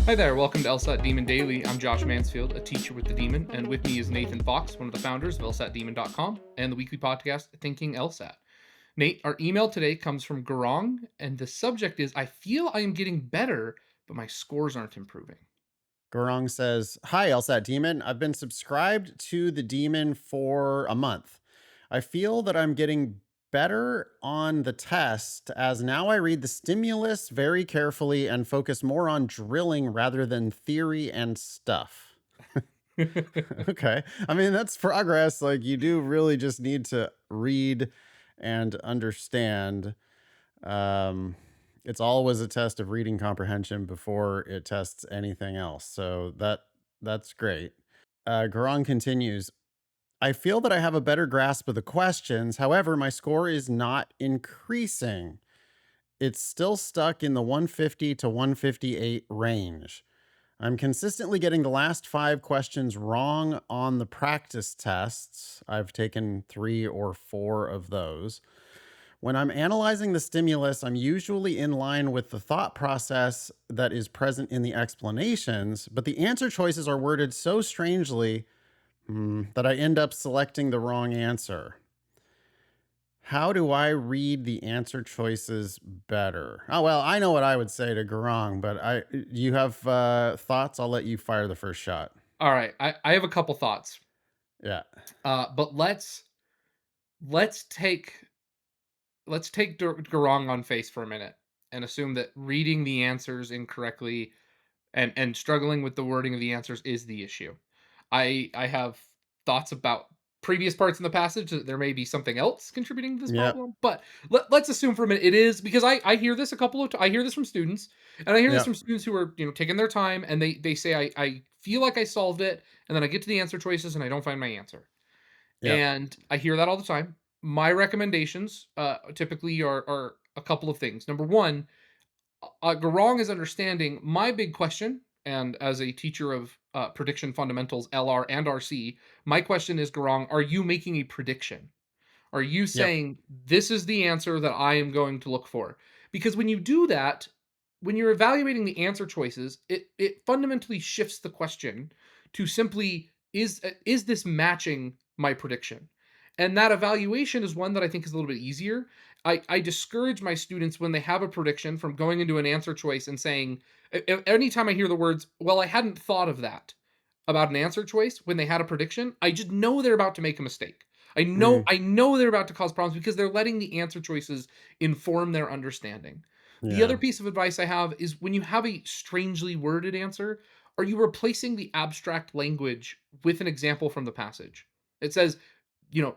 Hi there, welcome to LSAT Demon Daily. I'm Josh Mansfield, a teacher with the Demon, and with me is Nathan Fox, one of the founders of LSATdemon.com and the weekly podcast Thinking LSAT. Nate, our email today comes from Garong, and the subject is I feel I am getting better, but my scores aren't improving. Gorong says, "Hi, LSAT Demon. I've been subscribed to the Demon for a month. I feel that I'm getting better on the test as now I read the stimulus very carefully and focus more on drilling rather than theory and stuff." Okay. I mean, that's progress. Like, you do really just need to read and understand. Um, it's always a test of reading comprehension before it tests anything else. So that's great. Garang continues. I feel that I have a better grasp of the questions. However, my score is not increasing. It's still stuck in the 150 to 158 range. I'm consistently getting the last five questions wrong on the practice tests. I've taken three or four of those. When I'm analyzing the stimulus, I'm usually in line with the thought process that is present in the explanations, but the answer choices are worded so strangely that I end up selecting the wrong answer. How do I read the answer choices better? Oh, well, I know what I would say to Garang, but you have thoughts? I'll let you fire the first shot. All right, I have a couple thoughts, Yeah. but let's take Garong on face for a minute and assume that reading the answers incorrectly and struggling with the wording of the answers is the issue. I have thoughts about previous parts in the passage that there may be something else contributing to this Yep. problem, but let's assume for a minute it is because I hear this I hear this from students, and I hear this Yep. from students who are taking their time and they say I feel like I solved it, and then I get to the answer choices and I don't find my answer, Yep. and I hear that all the time. My recommendations typically are a couple of things. Number one, Garong is understanding my big question, and as a teacher of prediction fundamentals, LR and RC, my question is, Garong, are you making a prediction? Are you Yep. saying this is the answer that I am going to look for? Because when you do that, when you're evaluating the answer choices, it fundamentally shifts the question to simply is this matching my prediction? And that evaluation is one that I think is a little bit easier. I discourage my students when they have a prediction from going into an answer choice and saying, anytime I hear the words, well, I hadn't thought of that about an answer choice when they had a prediction, I just know they're about to make a mistake. Mm, I know they're about to cause problems because they're letting the answer choices inform their understanding. The yeah. other piece of advice I have is when you have a strangely worded answer, are you replacing the abstract language with an example from the passage? It says,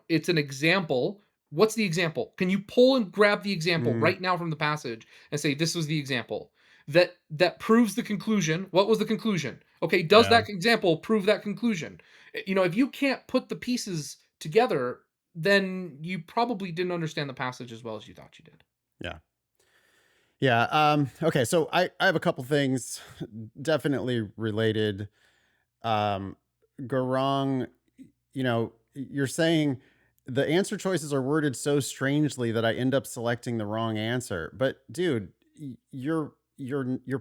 it's an example. What's the example? Can you pull and grab the example Mm, right now from the passage and say this was the example? That proves the conclusion. What was the conclusion? Okay, does yeah. that example prove that conclusion? If you can't put the pieces together, then you probably didn't understand the passage as well as you thought you did. Yeah. Yeah. Okay. So I have a couple things definitely related. Um, Garong, you're saying the answer choices are worded so strangely that I end up selecting the wrong answer. But dude, you're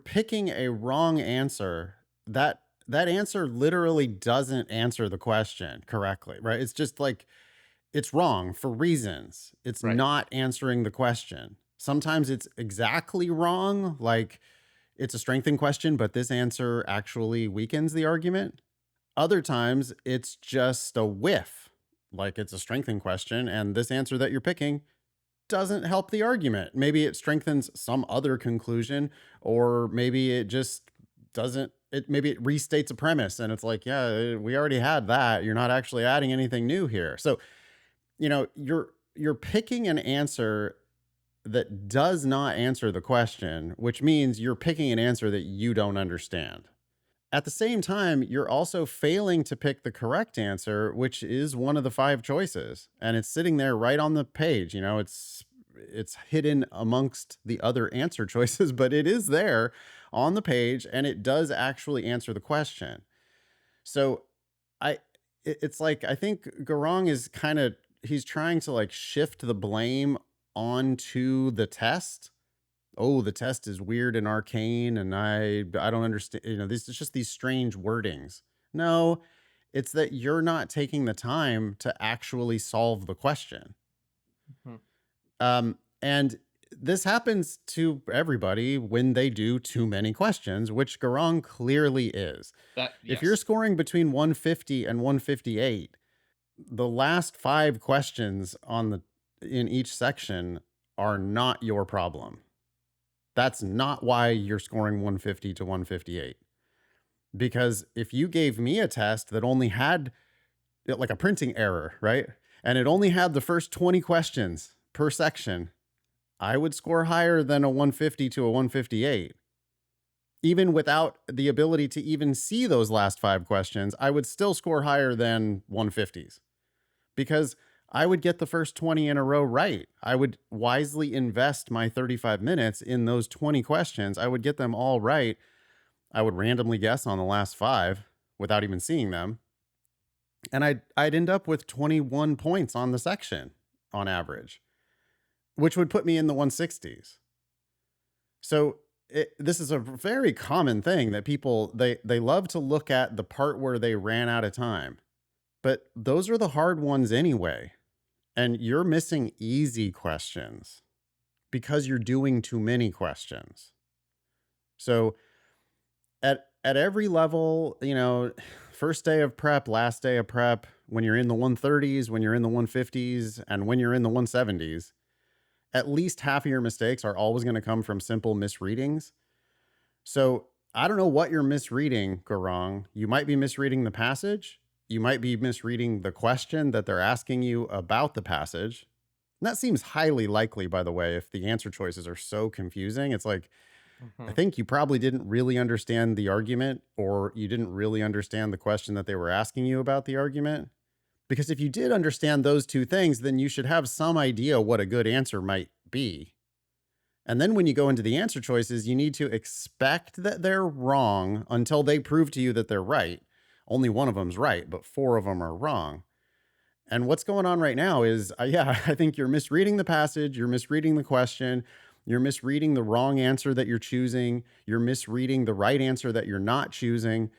picking a wrong answer. That answer literally doesn't answer the question correctly, right? It's just like it's wrong for reasons. It's Right. not answering the question. Sometimes it's exactly wrong, like it's a strengthened question, but this answer actually weakens the argument. Other times it's just a whiff, like it's a strengthened question, and this answer that you're picking doesn't help the argument. Maybe it strengthens some other conclusion, or maybe it just doesn't. Maybe it restates a premise, and it's like, yeah, we already had that. You're not actually adding anything new here. So you're picking an answer that does not answer the question, which means you're picking an answer that you don't understand. At the same time, you're also failing to pick the correct answer, which is one of the five choices, and it's sitting there right on the page. It's hidden amongst the other answer choices, but it is there on the page and it does actually answer the question. So I it's like I think Garong is kind of he's trying to like shift the blame onto the test. oh, the test is weird and arcane and I don't understand, this is just these strange wordings. No, it's that you're not taking the time to actually solve the question. Mhm. And this happens to everybody when they do too many questions, which Garong clearly is. That If you're yes. scoring between 150 and 158, the last 5 questions on the in each section are not your problem. That's not why you're scoring 150 to 158. Because if you gave me a test that only had like a printing error, right? And it only had the first 20 questions per section, I would score higher than a 150 to a 158. Even without the ability to even see those last 5 questions, I would still score higher than 150s because I would get the first 20 in a row right. I would wisely invest my 35 minutes in those 20 questions. I would get them all right. I would randomly guess on the last 5 without even seeing them. And I'd end up with 21 points on the section on average, which would put me in the 160s. So this is a very common thing that people they love to look at the part where they ran out of time. But those are the hard ones anyway. And you're missing easy questions because you're doing too many questions. So at every level, first day of prep, last day of prep, when you're in the 130s, when you're in the 150s, and when you're in the 170s, at least half of your mistakes are always going to come from simple misreadings. So I don't know what you're misreading, Garong. You might be misreading the passage. You might be misreading the question that they're asking you about the passage. And that seems highly likely, by the way, if the answer choices are so confusing. It's like, I Mhm. think you probably didn't really understand the argument, or you didn't really understand the question that they were asking you about the argument. Because if you did understand those two things, then you should have some idea what a good answer might be. And then when you go into the answer choices, you need to expect that they're wrong until they prove to you that they're right. Only one of them's right, but 4 of them are wrong. And what's going on right now is, yeah, I think you're misreading the passage, you're misreading the question, you're misreading the wrong answer that you're choosing, you're misreading the right answer that you're not choosing.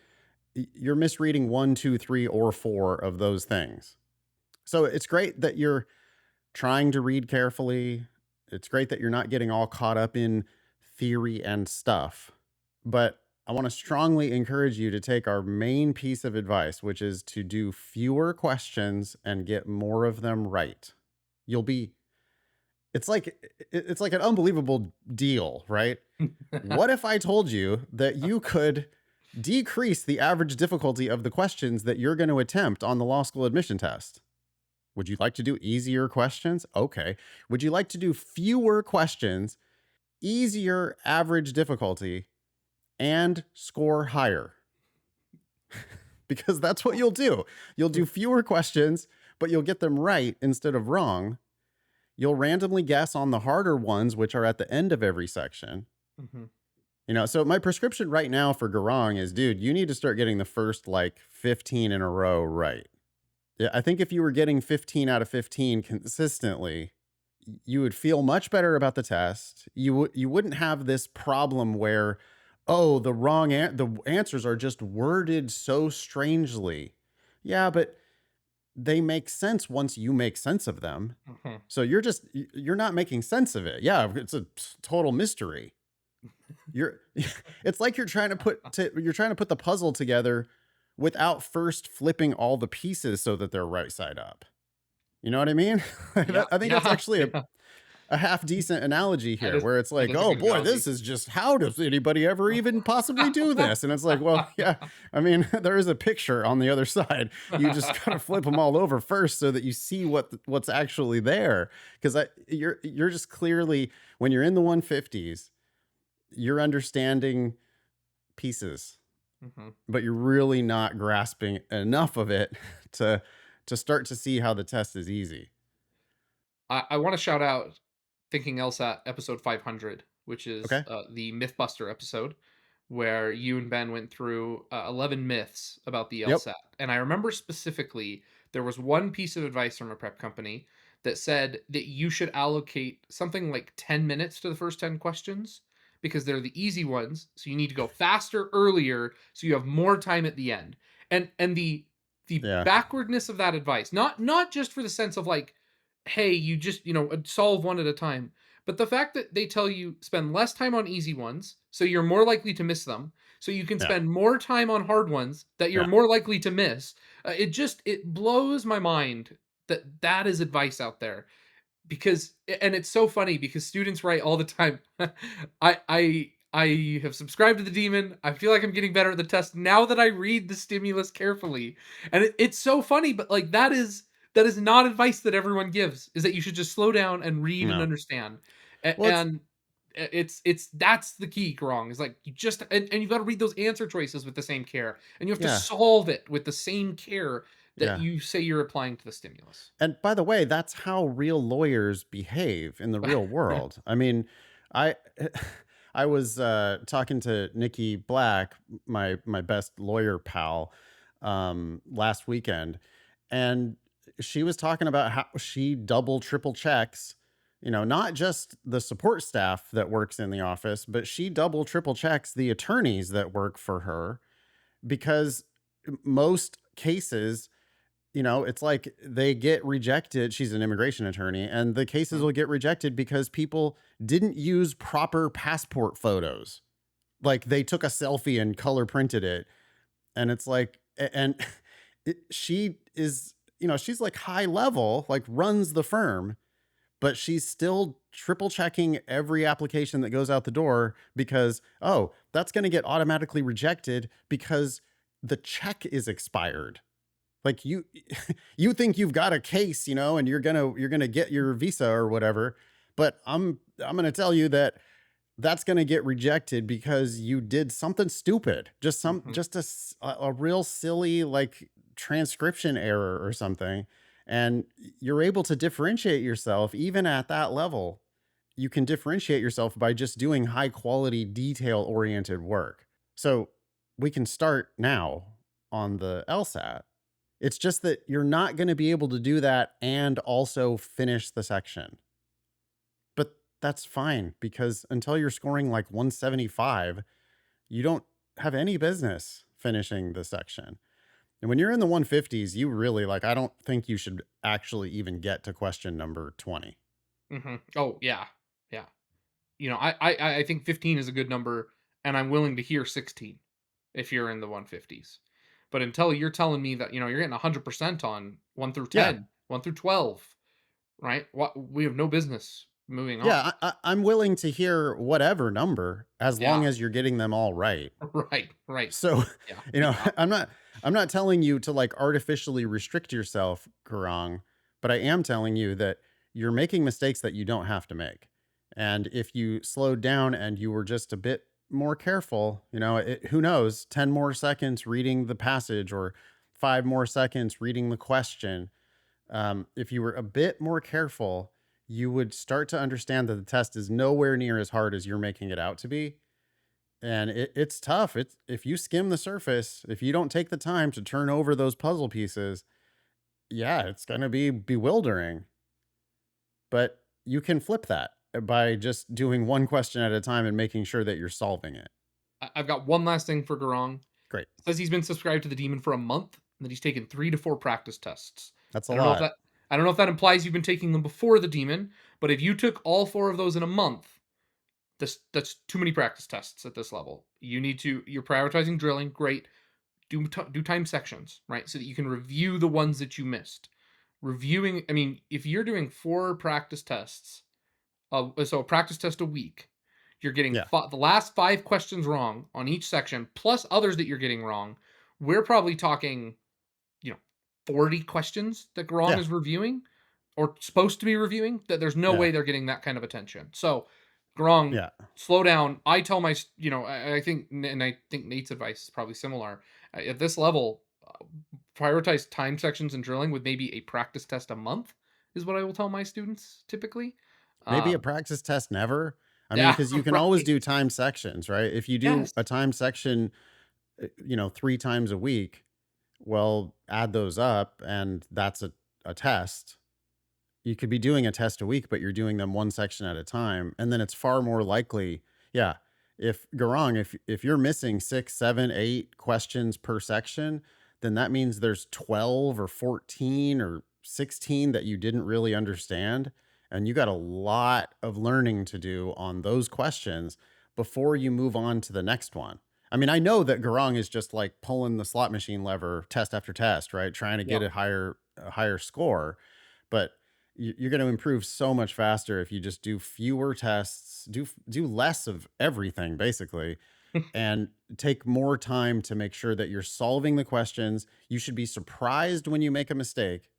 You're misreading one, two, three, or 4 of those things. So it's great that you're trying to read carefully. It's great that you're not getting all caught up in theory and stuff. But I want to strongly encourage you to take our main piece of advice, which is to do fewer questions and get more of them right. You'll be it's like an unbelievable deal, right? What if I told you that you could decrease the average difficulty of the questions that you're going to attempt on the law school admission test? Would you like to do easier questions? Okay. Would you like to do fewer questions, easier average difficulty, and score higher? Because that's what you'll do. You'll do fewer questions, but you'll get them right instead of wrong. You'll randomly guess on the harder ones, which are at the end of every section. Mhm. So my prescription right now for Garong is, dude, you need to start getting the first like 15 in a row right. Yeah, I think if you were getting 15 out of 15 consistently, you would feel much better about the test. You wouldn't have this problem where, oh, the answers are just worded so strangely. Yeah, but they make sense once you make sense of them. Mhm. So you're not making sense of it. Yeah, it's a total mystery. You're it's like you're trying to put the puzzle together without first flipping all the pieces so that they're right side up. You know what I mean? Yeah, I think that's yeah, actually yeah. a half decent analogy That here is where it's that like, is a "Oh good boy, analogy. this is just how does anybody ever even possibly do this?" And it's like, "Well, yeah, I mean, there is a picture on the other side. You just gotta flip them all over first so that you see what's actually there. Because you're just clearly when you're in the 150s, you're understanding pieces, Mhm. but you're really not grasping enough of it to start to see how the test is easy." I wanna shout out Thinking LSAT episode 500, which is, Okay. the Mythbuster episode, where you and Ben went through, 11 myths about the Yep. LSAT, and I remember specifically, there was one piece of advice from a prep company that said that you should allocate something like 10 minutes to the first 10 questions because they're the easy ones. So you need to go faster earlier so you have more time at the end. And the Yeah. backwardness of that advice, not just for the sense of like, hey, you just, solve one at a time, but the fact that they tell you spend less time on easy ones, so you're more likely to miss them, so you can Yeah. spend more time on hard ones that you're Yeah. more likely to miss. It blows my mind that that is advice out there because and it's so funny because students write all the time. I have subscribed to the demon. I feel like I'm getting better at the test now that I read the stimulus carefully. And it's so funny, but like that is not advice that everyone gives. Is that you should just slow down and read and No. understand. Well, it's And it's that's the key, wrong. Is like you just and you've got to read those answer choices with the same care, and you have to yeah. solve it with the same care that Yeah. you say you're applying to the stimulus. And by the way, that's how real lawyers behave in the real Yeah. world. I mean, I I was talking to Nikki Black, my best lawyer pal, last weekend, and she was talking about how she double triple checks, not just the support staff that works in the office, but she double triple checks the attorneys that work for her because most cases, it's like they get rejected. She's an immigration attorney, and the cases Mhm. will get rejected because people didn't use proper passport photos. Like they took a selfie and color printed it. And it's like, and she is, she's like high level, like runs the firm, but she's still triple checking every application that goes out the door because, oh, that's going to get automatically rejected because the check is expired. Like you think you've got a case, and you're gonna get your visa or whatever, but I'm gonna tell you that that's gonna get rejected because you did something stupid, Mhm. just a real silly like transcription error or something, and you're able to differentiate yourself even at that level. You can differentiate yourself by just doing high quality, detail oriented work. So we can start now on the LSAT. It's just that you're not going to be able to do that and also finish the section. But that's fine because until you're scoring like 175, you don't have any business finishing the section. And when you're in the 150s, you really like, I don't think you should actually even get to question number 20. Mhm. Oh, yeah. Yeah. I think 15 is a good number, and I'm willing to hear 16 if you're in the 150s. But until you're telling me that, you're getting 100% on 1 through Yeah. 10, 1 through 12, right? What we have no business moving on. Yeah. I'm willing to hear whatever number as Yeah. long as you're getting them all right. Right, right. So, Yeah, you know, yeah. I'm not telling you to like artificially restrict yourself, Garang, but I am telling you that you're making mistakes that you don't have to make. And if you slowed down and you were just a bit more careful, who knows, 10 more seconds reading the passage or 5 more seconds reading the question. If you were a bit more careful, you would start to understand that the test is nowhere near as hard as you're making it out to be, and it's tough. It's if you skim the surface, if you don't take the time to turn over those puzzle pieces, yeah, it's going to be bewildering. But you can flip that by just doing one question at a time and making sure that you're solving it. I've got one last thing for Garong. Great. Says he's been subscribed to the demon for a month and that he's taken 3 to 4 practice tests. That's a I don't know if lot. that I don't know if that implies you've been taking them before the demon, but if you took all 4 of those in a month, that's too many practice tests at this level. You're prioritizing drilling, great. Do time sections, right? So that you can review the ones that you missed. Reviewing, I mean, if you're doing 4 practice tests, so a practice test a week, you're getting Yeah. the last 5 questions wrong on each section, plus others that you're getting wrong. We're probably talking, you know, 40 questions that Gronk Yeah. is reviewing or supposed to be reviewing. That there's no Yeah. way they're getting that kind of attention. So, Gronk, Yeah. slow down. I tell my, I think, and I think Nate's advice is probably similar. At this level, prioritize time sections and drilling with maybe a practice test a month is what I will tell my students typically. Maybe a Um, practice test never. I mean, yeah, because you can always right. do time sections, right? If you do Yes. a time section, 3 times a week, well, add those up, and that's a test. you could be doing a test a week, but you're doing them one section at a time. And then it's far more likely, yeah. If Garang, if you're missing 6, 7, 8 questions per section, then that means there's 12 or 14 or 16 that you didn't really understand. And you got a lot of learning to do on those questions before you move on to the next one. I mean, I know that Garang is just like pulling the slot machine lever test after test, right? Trying to get Yep. a higher score, but you're going to improve so much faster if you just do fewer tests, do less of everything basically, and take more time to make sure that you're solving the questions. You should be surprised when you make a mistake,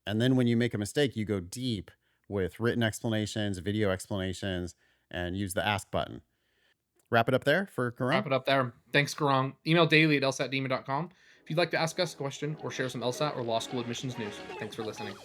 and then when you make a mistake, you go deep with written explanations, video explanations, and use the ask button. Wrap it up there for Karan. Wrap it up there. Thanks, Garong. Email daily at lsatdemon.com if you'd like to ask us a question or share some LSAT or law school admissions news. Thanks for listening.